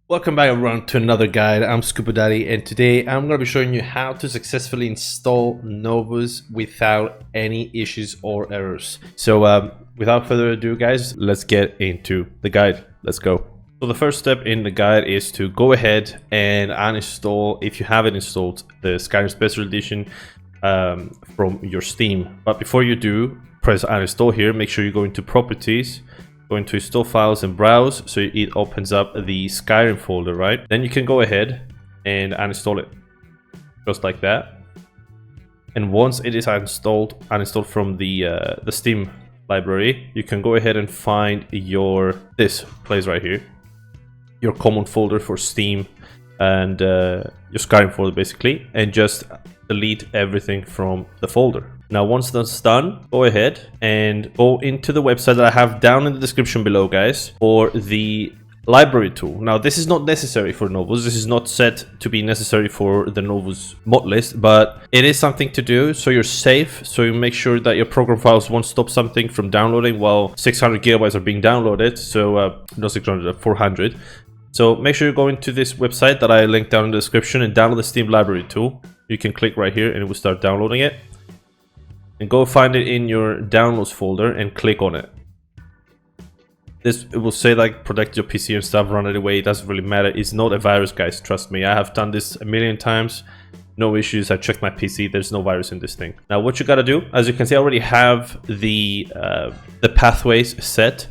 Welcome back everyone to another guide. I'm ScubaDaddy and today I'm going to be showing you how to successfully install Nolvus without any issues or errors. So without further ado guys, let's get into the guide. Let's go. So the first step in the guide is to go ahead and uninstall, if you haven't installed, the Skyrim Special Edition from your Steam. But before you do, press uninstall here. Make sure you go into properties, go into install files and browse, so it opens up the Skyrim folder, right? Then you can go ahead and uninstall it, just like that. And once it is uninstalled from the Steam library, you can go ahead and find this place right here, your common folder for Steam and your Skyrim folder basically, and just delete everything from the folder. Now once that's done, go ahead and go into the website that I have down in the description below guys for the library tool. Now this is not necessary for Nolvus, this is not set to be necessary for the Nolvus mod list, but it is something to do so you're safe, so you make sure that your program files won't stop something from downloading while 600 gigabytes are being downloaded, so not 600, 400. So make sure you go into this website that I linked down in the description and download the Steam library tool. You can click right here and it will start downloading it. And go find it in your downloads folder and click on it. It will say like protect your PC and stuff, run it away. It doesn't really matter. It's not a virus guys, trust me. I have done this a million times. No issues. I checked my PC. There's no virus in this thing. Now what you gotta do, as you can see, I already have the pathways set.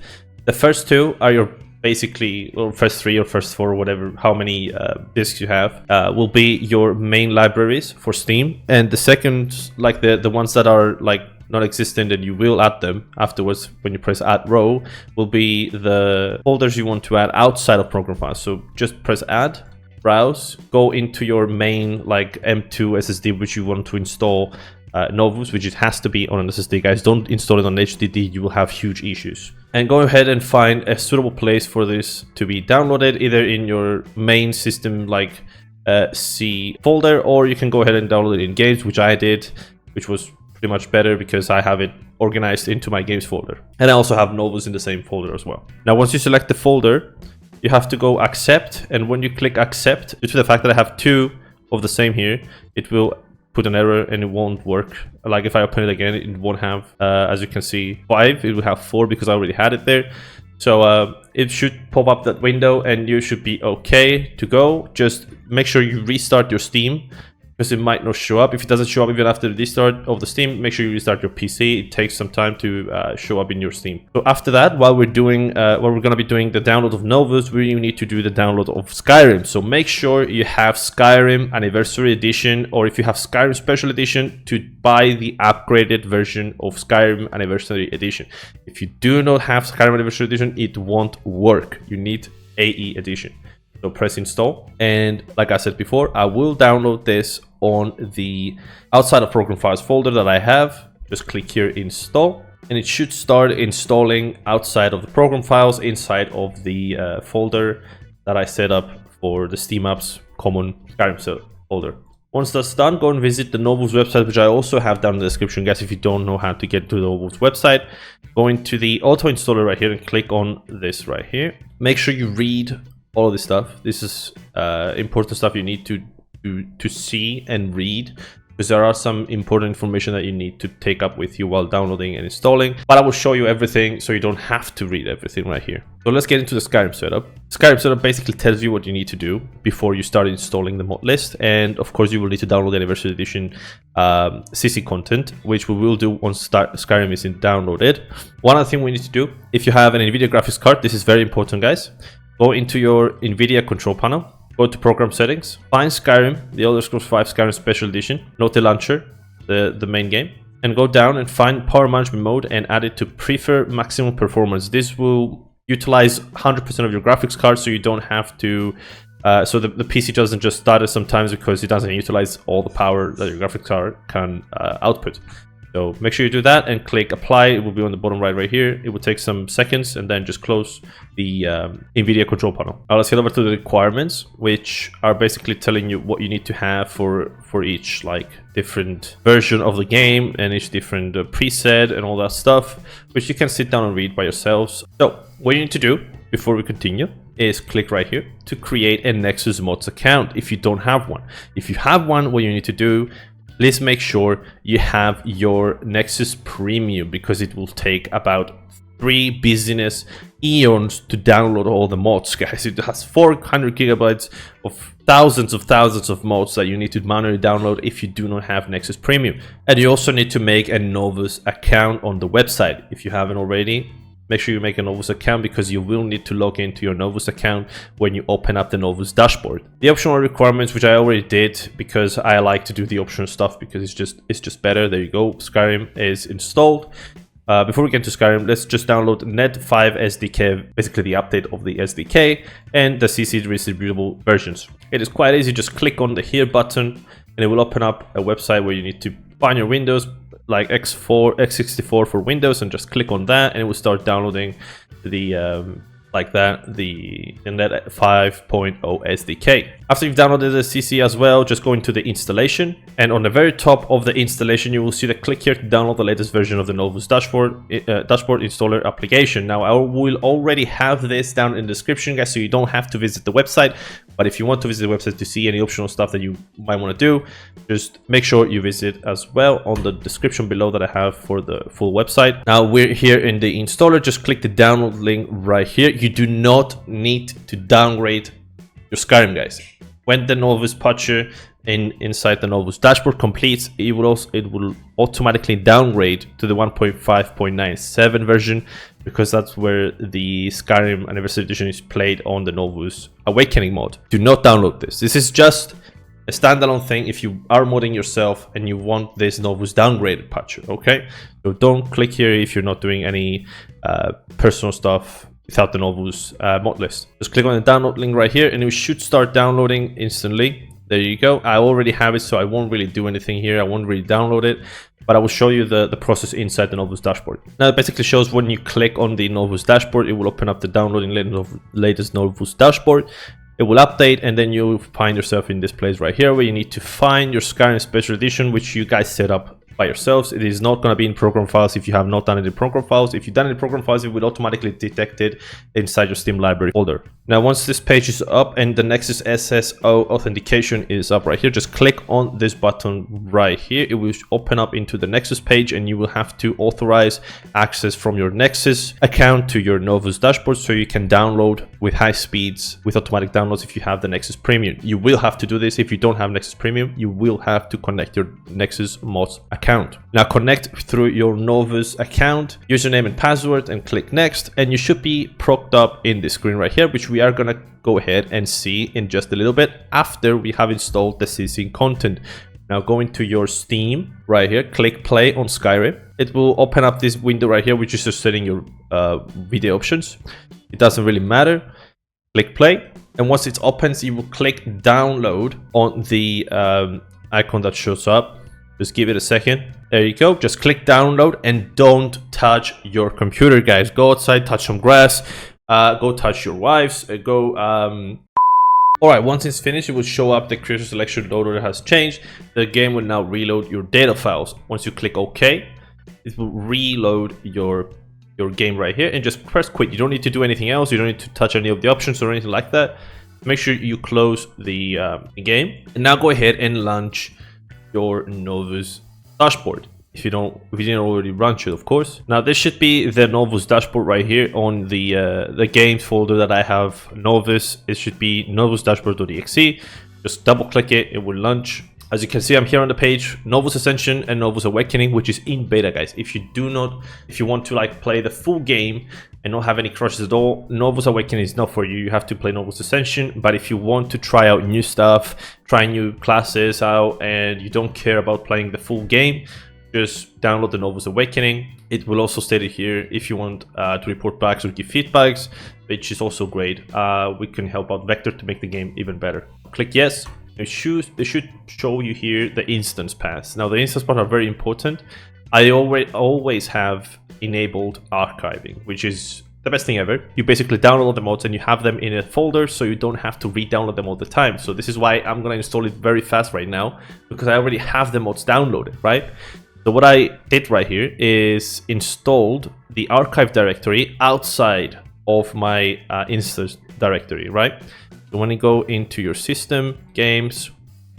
The first two are your basically, or first three or first four, whatever, how many discs you have, will be your main libraries for Steam. And the second, like the ones that are like not existent and you will add them afterwards when you press add row, will be the folders you want to add outside of program files. So just press add, browse, go into your main like M2 SSD which you want to install Nolvus, which it has to be on an SSD guys. Don't install it on HDD, you will have huge issues. And go ahead and find a suitable place for this to be downloaded, either in your main system like C folder, or you can go ahead and download it in games, which I did, which was pretty much better because I have it organized into my games folder. And I also have Nolvus in the same folder as well. Now once you select the folder, you have to go accept, and when you click accept, due to the fact that I have two of the same here, it will put an error and it won't work. Like if I open it again, it won't have, as you can see, 5, it will have 4 because I already had it there. So it should pop up that window and you should be okay to go. Just make sure you restart your Steam because it might not show up. If it doesn't show up even after the restart of the Steam, make sure you restart your PC. It takes some time to show up in your Steam. So after that, while we're gonna be doing the download of Nolvus, we need to do the download of Skyrim. So make sure you have Skyrim Anniversary Edition, or if you have Skyrim Special Edition, to buy the upgraded version of Skyrim Anniversary Edition. If you do not have Skyrim Anniversary Edition, it won't work. You need AE Edition. So press install, and like I said before, I will download this on the outside of program files folder that I have. Just click here, install, and it should start installing outside of the program files inside of the folder that I set up for the Steam apps common Skyrim folder. Once that's done, go and visit the Nolvus website, which I also have down in the description guys. If you don't know how to get to the Nolvus website, go into the auto installer right here and click on this right here. Make sure you read all of this stuff. This is important stuff you need to see and read, because there are some important information that you need to take up with you while downloading and installing. But I will show you everything so you don't have to read everything right here. So let's get into the Skyrim setup. Skyrim setup basically tells you what you need to do before you start installing the mod list. And of course you will need to download the Anniversary Edition CC content, which we will do once Skyrim is downloaded. One other thing we need to do, if you have an NVIDIA graphics card, this is very important guys. Go into your NVIDIA control panel, go to program settings, find Skyrim, the Elder Scrolls 5 Skyrim Special Edition, not the launcher, the main game, and go down and find power management mode and add it to prefer maximum performance. This will utilize 100% of your graphics card, so you don't have to, so the PC doesn't just stutter sometimes because it doesn't utilize all the power that your graphics card can output. So make sure you do that and click apply. It will be on the bottom right here. It will take some seconds, and then just close the NVIDIA control panel. Now let's head over to the requirements, which are basically telling you what you need to have for each like different version of the game and each different preset and all that stuff, which you can sit down and read by yourselves. So what you need to do before we continue is click right here to create a Nexus Mods account if you don't have one. If you have one, what you need to do, please make sure you have your Nexus Premium, because it will take about 3 business eons to download all the mods, guys. It has 400 gigabytes of thousands of mods that you need to manually download if you do not have Nexus Premium. And you also need to make a Nolvus account on the website. If you haven't already, make sure you make a Nolvus account, because you will need to log into your Nolvus account when you open up the Nolvus dashboard. The optional requirements, which I already did because I like to do the optional stuff because it's just better. There you go. Skyrim is installed. Before we get to Skyrim, let's just download Net 5 SDK, basically the update of the SDK, and the CC distributable versions. It is quite easy. Just click on the Here button, and it will open up a website where you need to find your Windows, like x64 for Windows, and just click on that, and it will start downloading the like that, the Net 5.0 SDK. After you've downloaded the CC as well, just go into the installation, and on the very top of the installation, you will see the click here to download the latest version of the Nolvus dashboard installer application. Now, I will already have this down in the description, guys, so you don't have to visit the website. But if you want to visit the website to see any optional stuff that you might want to do, just make sure you visit as well on the description below that I have for the full website. Now we're here in the installer. Just click the download link right here. You do not need to downgrade your Skyrim, guys. When the Nolvus patcher inside the Nolvus dashboard completes, it will automatically downgrade to the 1.5.97 version, because that's where the Skyrim Anniversary Edition is played on the Nolvus Awakening mod. Do not download this. This is just a standalone thing if you are modding yourself and you want this Nolvus downgraded patcher, okay? So don't click here if you're not doing any personal stuff without the Nolvus mod list. Just click on the download link right here, and it should start downloading instantly. There you go. I already have it, so I won't really do anything here. I won't really download it, but I will show you the process inside the Nolvus dashboard. Now, it basically shows when you click on the Nolvus dashboard, it will open up the downloading latest Nolvus dashboard. It will update, and then you'll find yourself in this place right here where you need to find your Skyrim Special Edition, which you guys set up by yourselves. It is not going to be in program files if you have not done it in program files. If you've done it in program files, it will automatically detect it inside your Steam library folder. Now, once this page is up and the Nexus SSO authentication is up right here, just click on this button right here. It will open up into the Nexus page, and you will have to authorize access from your Nexus account to your Nolvus dashboard, so you can download with high speeds with automatic downloads if you have the Nexus Premium. You will have to do this if you don't have Nexus Premium. You will have to connect your Nexus Mods account. Now, connect through your Nolvus account, username and password, and click next, and you should be propped up in this screen right here, which we are going to go ahead and see in just a little bit after we have installed the CC content. Now, go into your Steam right here, click play on Skyrim. It will open up this window right here, which is just setting your video options. It doesn't really matter. Click play, and once it opens, you will click download on the icon that shows up. Just give it a second. There you go. Just click download, and don't touch your computer, guys. Go outside, touch some grass, go touch your wives, Alright, once it's finished, it will show up the creator selection loader has changed. The game will now reload your data files. Once you click OK, it will reload your game right here, and just press quit. You don't need to do anything else. You don't need to touch any of the options or anything like that. Make sure you close the game, and now go ahead and launch your Nolvus dashboard. If you didn't already launch it, of course. Now, this should be the Nolvus dashboard right here on the games folder that I have Nolvus. It should be Nolvus dashboard.exe. Just double click it, it will launch. As you can see, I'm here on the page, Nolvus Ascension and Nolvus Awakening, which is in beta, guys. If you want to like play the full game and not have any crashes at all, Nolvus Awakening is not for you. You have to play Nolvus Ascension. But if you want to try out new stuff, try new classes out, and you don't care about playing the full game, just download the Nolvus Awakening. It will also state it here if you want to report backs or give feedbacks, which is also great. We can help out Vector to make the game even better. Click yes. It should show you here the instance paths. Now, the instance paths are very important. I always have enabled archiving, which is the best thing ever. You basically download the mods and you have them in a folder, so you don't have to re-download them all the time. So this is why I'm gonna install it very fast right now, because I already have the mods downloaded, right? So what I did right here is installed the archive directory outside of my instance directory, right? So when you go into your system, games,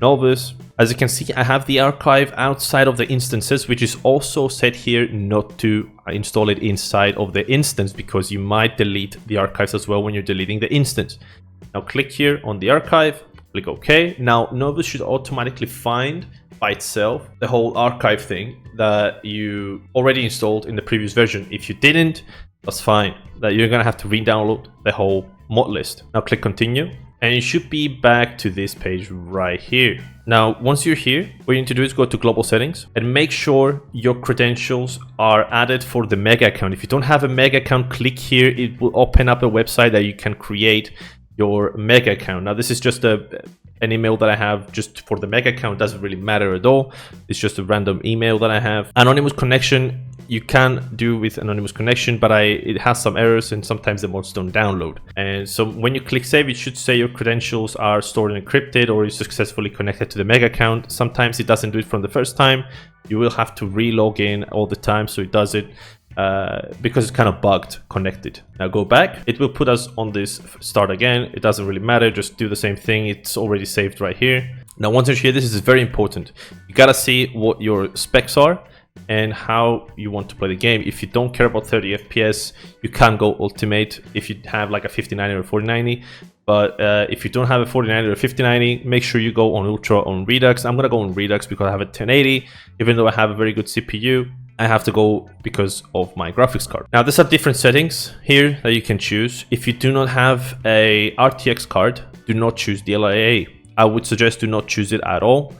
Nolvus, as you can see, I have the archive outside of the instances, which is also set here not to install it inside of the instance, because you might delete the archives as well when you're deleting the instance. Now click here on the archive, click OK. Now Nolvus should automatically find by itself the whole archive thing that you already installed in the previous version. If you didn't, that's fine. That you're gonna have to re-download the whole mod list. Now click continue. And you should be back to this page right here. Now, once you're here, what you need to do is go to global settings and make sure your credentials are added for the mega account. If you don't have a mega account, click here. It will open up a website that you can create your mega account. Now, this is just an email that I have just for the mega account. Doesn't really matter at all. It's just a random email that I have. Anonymous connection, you can do with anonymous connection, but it has some errors and sometimes the mods don't download. And so when you click save, it should say your credentials are stored and encrypted, or you successfully connected to the mega account. Sometimes it doesn't do it from the first time. You will have to re-log in all the time, so it does it because it's kind of bugged connected. Now go back. It will put us on this start again. It doesn't really matter. Just do the same thing. It's already saved right here. Now once you're here, this is very important. You gotta see what your specs are and how you want to play the game. If you don't care about 30 FPS, you can go ultimate if you have like a 5090 or 4090. But if you don't have a 4090 or a 5090, make sure you go on ultra on Redux. I'm gonna go on Redux because I have a 1080. Even though I have a very good CPU, I have to go because of my graphics card. Now these are different settings here that you can choose. If you do not have a RTX card, do not choose DLIA. I would suggest do not choose it at all.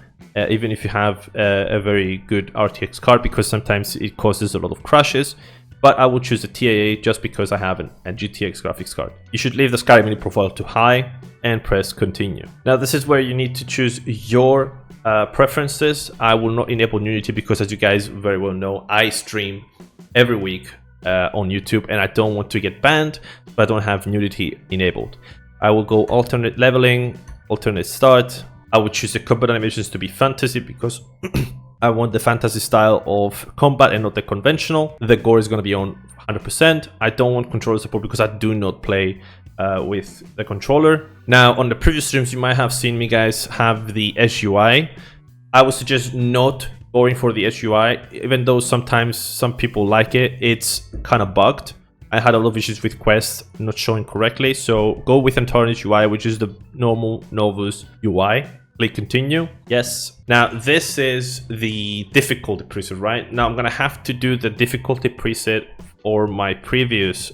Even if you have a very good RTX card, because sometimes it causes a lot of crashes. But I would choose a TAA just because I have a GTX graphics card. You should leave the Skyrim mini profile to high and press continue. Now this is where you need to choose your preferences. I will not enable nudity because, as you guys very well know, I stream every week on YouTube and I don't want to get banned, but I don't have nudity enabled. I will go alternate leveling, alternate start. I would choose the combat animations to be fantasy because I want the fantasy style of combat and not the conventional. The gore is going to be on 100%. I don't want controller support because I do not play with the controller. Now, on the previous streams, you might have seen me guys have the SUI. I would suggest not going for the SUI, even though sometimes some people like it. It's kind of bugged. I had a lot of issues with quests not showing correctly, so go with Untarnished UI, which is the normal Nolvus UI. Click continue. Yes. Now this is the difficulty preset, right? Now I'm gonna have to do the difficulty preset for my previous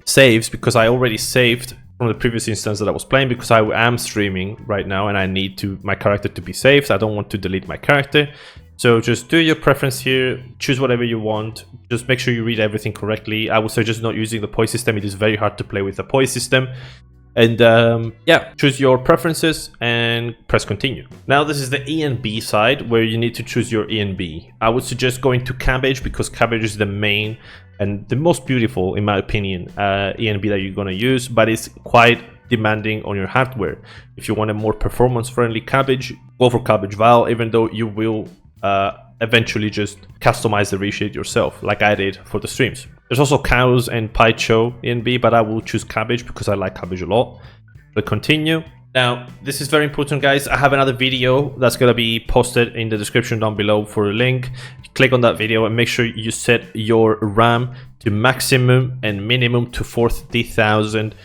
saves, because I already saved from the previous instance that I was playing, because I am streaming right now and I need my character to be saved. I don't want to delete my character. So just do your preference here, choose whatever you want, just make sure you read everything correctly. I would suggest not using the poise system. It is very hard to play with the poise system. And yeah, choose your preferences and press continue. Now this is the ENB side where you need to choose your ENB. I would suggest going to Cabbage, because Cabbage is the main and the most beautiful, in my opinion, ENB that you're going to use, but it's quite demanding on your hardware. If you want a more performance-friendly Cabbage, go for Cabbage Val, even though you will eventually just customize the reshade yourself, like I did for the streams. There's also Cows and Paicho ENB, but I will choose Cabbage because I like Cabbage a lot. But continue. Now, this is very important, guys. I have another video that's going to be posted in the description down below for a link. Click on that video and make sure you set your RAM to maximum and minimum to 40,000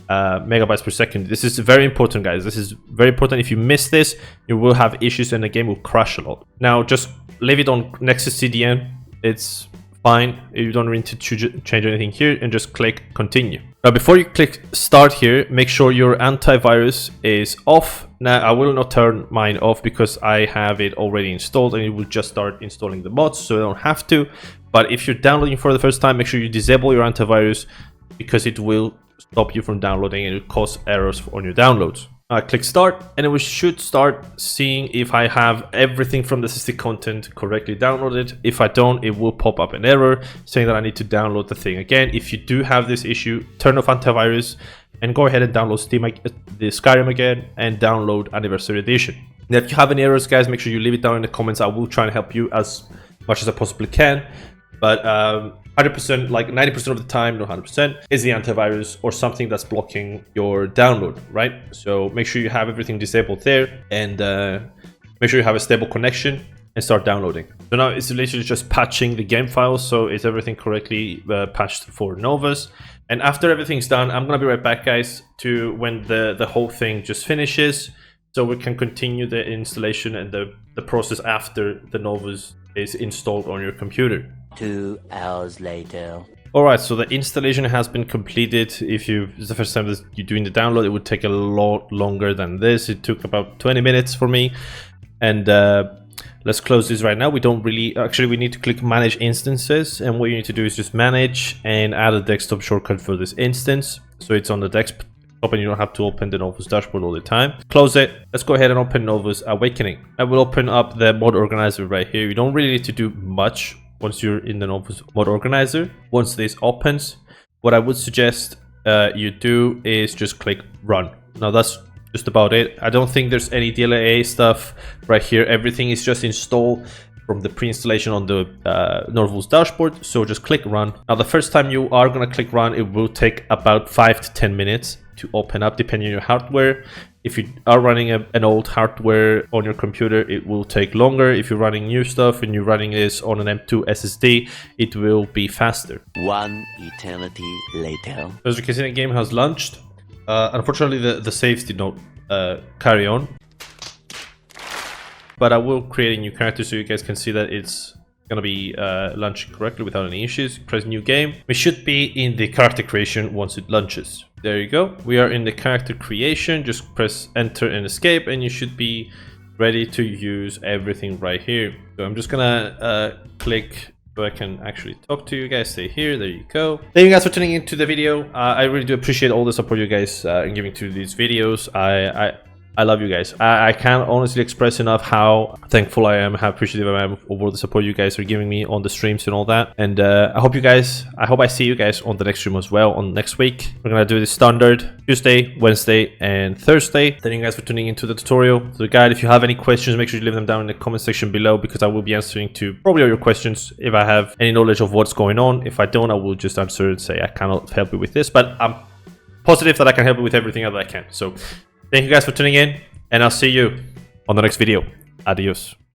megabytes per second. This is very important, guys. This is very important. If you miss this, you will have issues and the game will crash a lot. Now, just leave it on next to CDN. It's fine. You don't need to change anything here, and just click continue. Now, before you click start here, make sure your antivirus is off. Now, I will not turn mine off because I have it already installed and it will just start installing the mods, so I don't have to. But if you're downloading for the first time, make sure you disable your antivirus, because it will stop you from downloading and it will cause errors on your downloads. Click start and we should start seeing if I have everything from the SSD content correctly downloaded. If I don't, it will pop up an error saying that I need to download the thing again. If you do have this issue, turn off antivirus and go ahead and download the Skyrim again and download Anniversary Edition. Now, if you have any errors, guys, make sure you leave it down in the comments. I will try and help you as much as I possibly can. But 100%, like 90% of the time, not 100%, is the antivirus or something that's blocking your download, right? So make sure you have everything disabled there, and make sure you have a stable connection and start downloading. So now it's literally just patching the game files, so it's everything correctly patched for Nolvus. And after everything's done, I'm gonna be right back, guys, to when the whole thing just finishes, so we can continue the installation and the process after the Nolvus is installed on your computer. 2 hours later. Alright, so the installation has been completed. If it's the first time that you're doing the download, it would take a lot longer than this. It took about 20 minutes for me. And let's close this right now. We don't really, actually we need to click manage instances, and what you need to do is just manage and add a desktop shortcut for this instance. So it's on the desktop and you don't have to open the Nolvus dashboard all the time. Close it. Let's go ahead and open Nolvus Awakening. I will open up the mod organizer right here. You don't really need to do much once you're in the Nolvus mod organizer. Once this opens, what I would suggest you do is just click run. Now that's just about it. I don't think there's any DLA stuff right here. Everything is just installed from the pre-installation on the Nolvus dashboard. So just click run. Now the first time you are gonna click run, it will take about 5 to 10 minutes to open up, depending on your hardware. If you are running an old hardware on your computer, it will take longer. If you're running new stuff and you're running this on an M2 SSD, it will be faster. 1 eternity later. As you can see, the game has launched. Unfortunately, the saves did not carry on. But I will create a new character so you guys can see that it's gonna be launching correctly without any issues. Press new game. We should be in the character creation once it launches. There you go. We are in the character creation. Just press enter and escape, and you should be ready to use everything right here. So I'm just gonna click so I can actually talk to you guys. Stay here. There you go. Thank you guys for tuning into the video. I really do appreciate all the support you guys are giving to these videos. I love you guys. I can't honestly express enough how thankful I am, how appreciative I am of all the support you guys are giving me on the streams and all that. And I hope I see you guys on the next stream as well on next week. We're gonna do this standard Tuesday, Wednesday, and Thursday. Thank you guys for tuning into the tutorial, to the guide. If you have any questions, make sure you leave them down in the comment section below, because I will be answering to probably all your questions if I have any knowledge of what's going on. If I don't, I will just answer and say I cannot help you with this, but I'm positive that I can help you with everything that I can. So thank you guys for tuning in, and I'll see you on the next video. Adios.